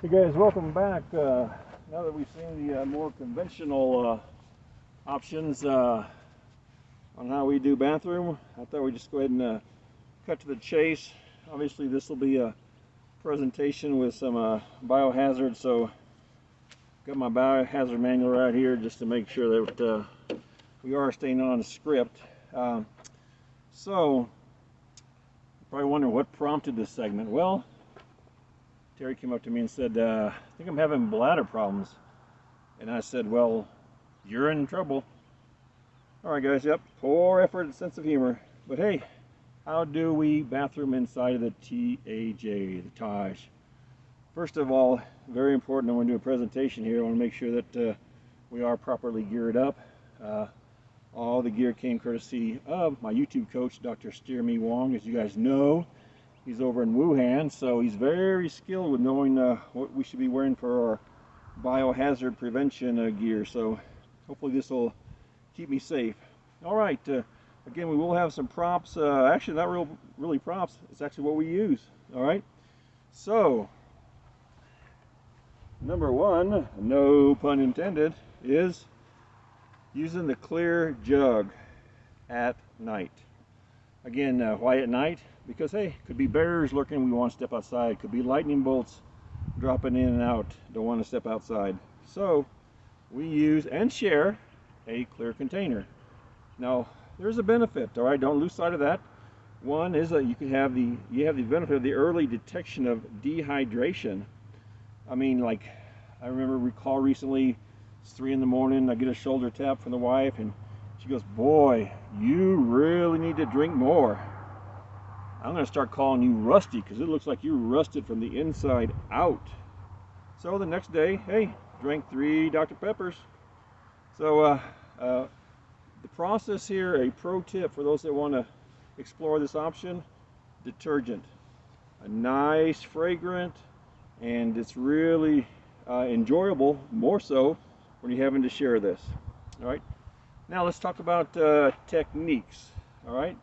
Hey guys, welcome back. Now that we've seen the more conventional options on how we do bathroom, I thought we'd just go ahead and cut to the chase. Obviously this will be a presentation with some biohazard, so got my biohazard manual right here just to make sure that we are staying on script. So, you're probably wondering what prompted this segment. Well, Terry came up to me and said, I think I'm having bladder problems. And I said, well, you're in trouble. All right, guys, yep, poor effort and sense of humor. But hey, how do we bathroom inside of the TAJ, the Taj? First of all, very important, I want to do a presentation here. I want to make sure that we are properly geared up. All the gear came courtesy of my YouTube coach, Dr. Steer Me Wong, as you guys know. He's over in Wuhan, so he's very skilled with knowing what we should be wearing for our biohazard prevention gear. So hopefully this will keep me safe. All right, again, we will have some props. Actually, not really props. It's actually what we use. All right. So number one, no pun intended, is using the clear jug at night. Again, why at night? Because hey, could be bears lurking, we want to step outside. Could be lightning bolts dropping in and out, don't want to step outside. So we use and share a clear container. Now there's a benefit, all right, don't lose sight of that. One is that you have the benefit of the early detection of dehydration. I mean, like, I recall recently, it's 3 in the morning, I get a shoulder tap from the wife and she goes, boy, you really need to drink more. I'm going to start calling you Rusty because it looks like you rusted from the inside out. So the next day, hey, drank 3 Dr. Peppers. So the process here, a pro tip for those that want to explore this option, detergent. A nice, fragrant, and it's really enjoyable, more so when you're having to share this. All right. Now let's talk about techniques. All right.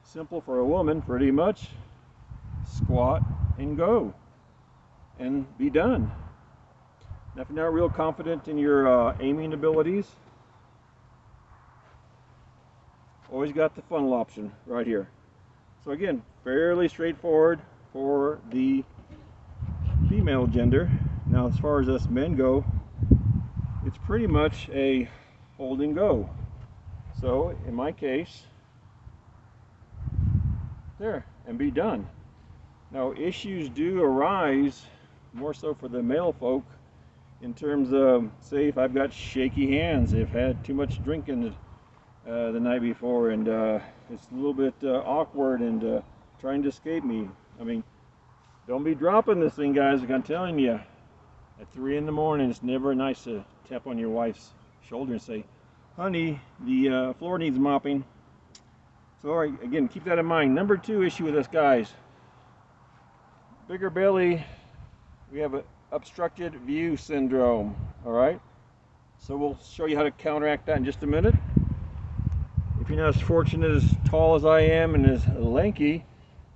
Simple for a woman, pretty much. Squat and go, and be done. Now, if you're not real confident in your aiming abilities, always got the funnel option right here. So again, fairly straightforward for the female gender. Now, as far as us men go, it's pretty much a hold and go. So in my case, there, and be done. Now, issues do arise more so for the male folk in terms of, say, if I've got shaky hands, if I've had too much drinking the night before, and it's a little bit awkward and trying to escape me. I mean, don't be dropping this thing, guys. I'm telling you, at 3 in the morning, it's never nice to tap on your wife's shoulder and say, honey, the floor needs mopping. So, all right, again, keep that in mind. Number 2 issue with us guys, bigger belly, we have an obstructed view syndrome, all right? So we'll show you how to counteract that in just a minute. If you're not as fortunate, as tall as I am and as lanky,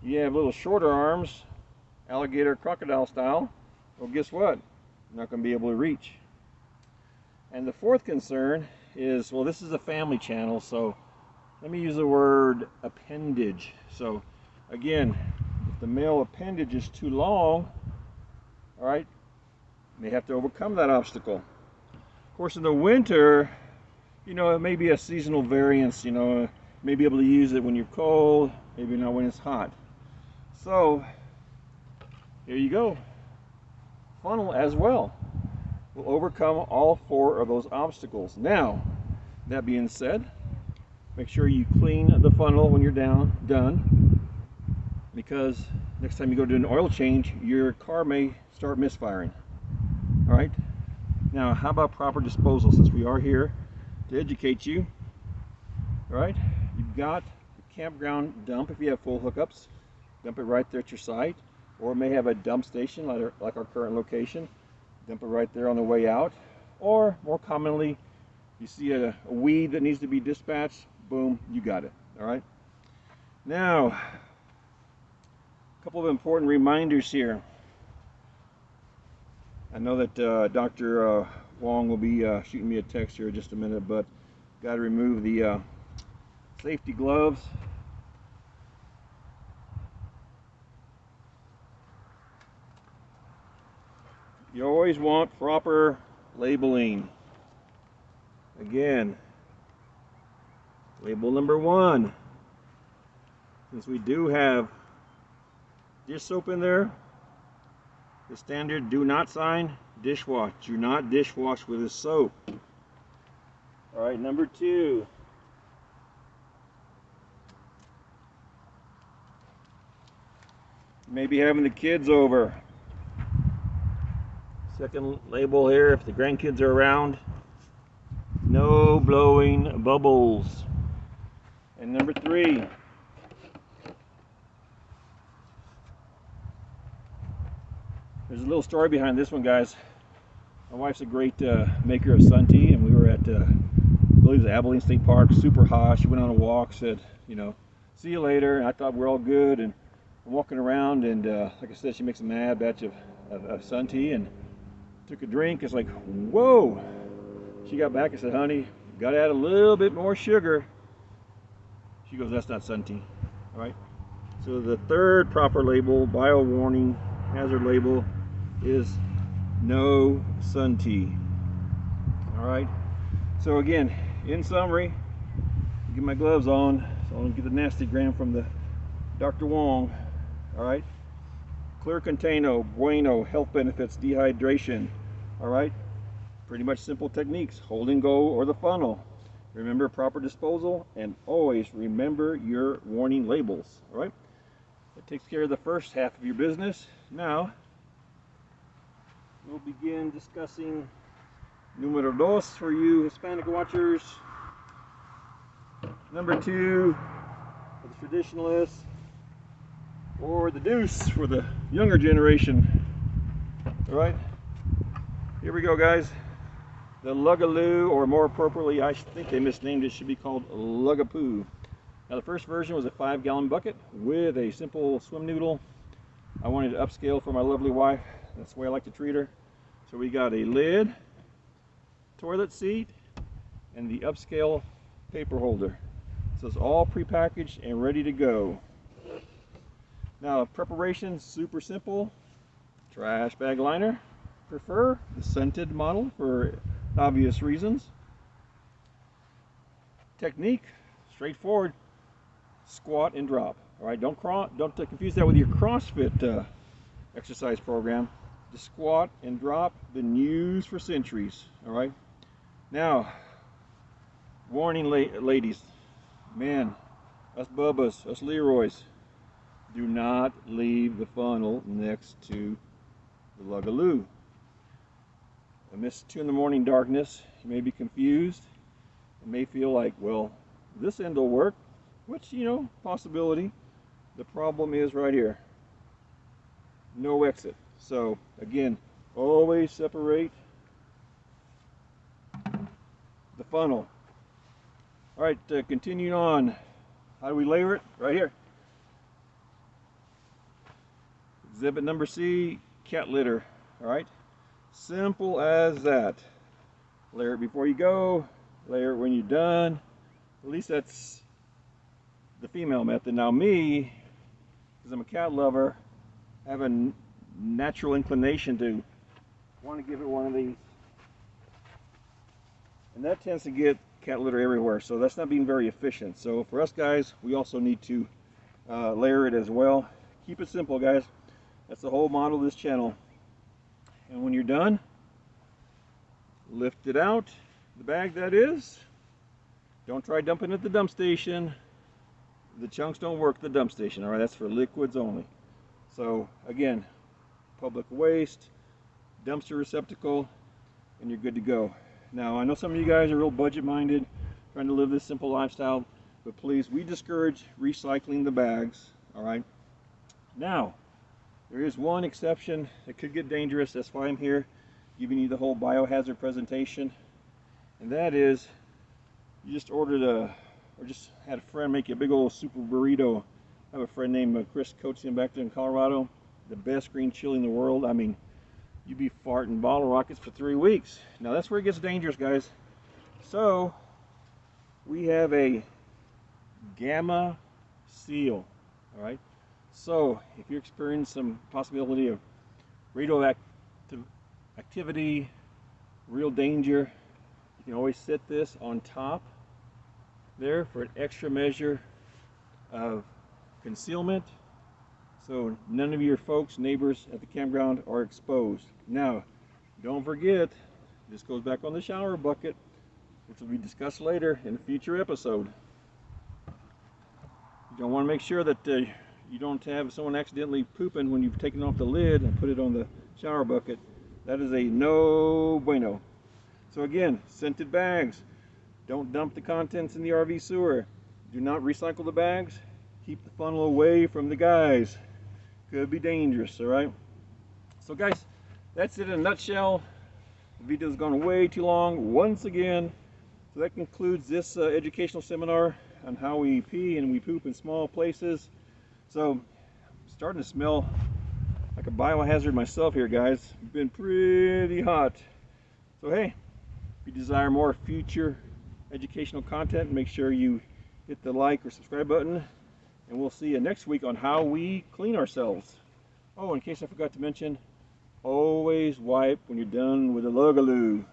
you have little shorter arms, alligator crocodile style, well, guess what? You're not going to be able to reach. And the 4th concern is, well, this is a family channel, so let me use the word appendage. So again, if the male appendage is too long, all right, they have to overcome that obstacle. Of course, in the winter, you know, it may be a seasonal variance, you know, may be able to use it when you're cold, maybe not when it's hot. So here you go. Funnel as well will overcome all 4 of those obstacles. Now, that being said, make sure you clean the funnel when you're done, because next time you go do an oil change, your car may start misfiring. All right. Now, how about proper disposal? Since we are here to educate you, all right, you've got the campground dump. If you have full hookups, dump it right there at your site, or it may have a dump station like our current location. Dump it right there on the way out, or more commonly, you see a weed that needs to be dispatched, boom, you got it. All right. Now, a couple of important reminders here. I know that Dr. Wong will be shooting me a text here in just a minute, but got to remove the safety gloves. You always want proper labeling. Again, label number 1. Since we do have dish soap in there, the standard do not sign dishwash. Do not dishwash with this soap. Alright, number 2. Maybe having the kids over. Second label here, if the grandkids are around, no blowing bubbles. And number 3, there's a little story behind this one, guys. My wife's a great maker of sun tea, and we were at, I believe it was Abilene State Park, super hot. She went on a walk, said, you know, see you later. And I thought we're all good, and I'm walking around, and like I said, she makes a mad batch of sun tea, and took a drink. It's like, whoa. She got back and said, honey, got to add a little bit more sugar. She goes, that's not sun tea. All right. So the third proper label, bio warning, hazard label, is no sun tea. All right. So again, in summary, get my gloves on, so I don't get the nasty gram from the Dr. Wong. All right. Clear container, bueno, health benefits, dehydration. All right. Pretty much simple techniques, hold and go or the funnel. Remember proper disposal, and always remember your warning labels. All right. That takes care of the first half of your business. Now, we'll begin discussing numero dos for you Hispanic watchers. Number 2 for the traditionalists, or the deuce for the younger generation. All right, here we go, guys. The Lugaloo, or more appropriately, I think they misnamed it, should be called Lugapoo. Now the first version was a 5-gallon bucket with a simple swim noodle. I wanted to upscale for my lovely wife. That's the way I like to treat her. So we got a lid, toilet seat, and the upscale paper holder. So it's all prepackaged and ready to go. Now preparation, super simple. Trash bag liner. Prefer the scented model for obvious reasons. Technique, straightforward. Squat and drop. All right, don't confuse that with your CrossFit exercise program. The squat and drop, been used for centuries. All right. Now, warning, ladies, man, us Bubbas, us Leroys, do not leave the funnel next to the Lugaloo. Amidst 2 in the morning darkness, you may be confused. You may feel like, well, this end will work, which, you know, possibility. The problem is right here. No exit. So, again, always separate the funnel. All right, continuing on. How do we layer it? Right here. Exhibit number C, cat litter. All right. Simple as that. Layer it before you go, layer it when you're done. At least that's the female method. Now me, because I'm a cat lover, I have a natural inclination to want to give it one of these. And that tends to get cat litter everywhere, so that's not being very efficient. So for us guys, we also need to layer it as well. Keep it simple, guys. That's the whole model of this channel. And when you're done, lift it out, the bag that is. Don't try dumping at the dump station. The chunks don't work at the dump station, all right? That's for liquids only. So again, public waste, dumpster receptacle, and you're good to go. Now, I know some of you guys are real budget minded, trying to live this simple lifestyle, but please, we discourage recycling the bags, all right? Now, there is one exception that could get dangerous. That's why I'm here giving you the whole biohazard presentation. And that is, you just ordered or just had a friend make you a big old super burrito. I have a friend named Chris Coatsian back there in Colorado. The best green chili in the world. I mean, you'd be farting bottle rockets for 3 weeks. Now that's where it gets dangerous, guys. So we have a gamma seal, all right? So if you're experiencing some possibility of radioactive activity, real danger, you can always set this on top there for an extra measure of concealment, so none of your folks, neighbors at the campground are exposed. Now, don't forget, this goes back on the shower bucket, which will be discussed later in a future episode. You don't want to make sure that you don't have someone accidentally pooping when you've taken off the lid and put it on the shower bucket. That is a no bueno. So again, scented bags. Don't dump the contents in the RV sewer. Do not recycle the bags. Keep the funnel away from the guys. Could be dangerous, all right? So guys, that's it in a nutshell. The video's gone way too long once again. So that concludes this educational seminar on how we pee and we poop in small places. So I'm starting to smell like a biohazard myself here, guys. It's been pretty hot. So hey, if you desire more future educational content, make sure you hit the like or subscribe button, and we'll see you next week on how we clean ourselves. Oh, in case I forgot to mention, always wipe when you're done with the Lugaloo.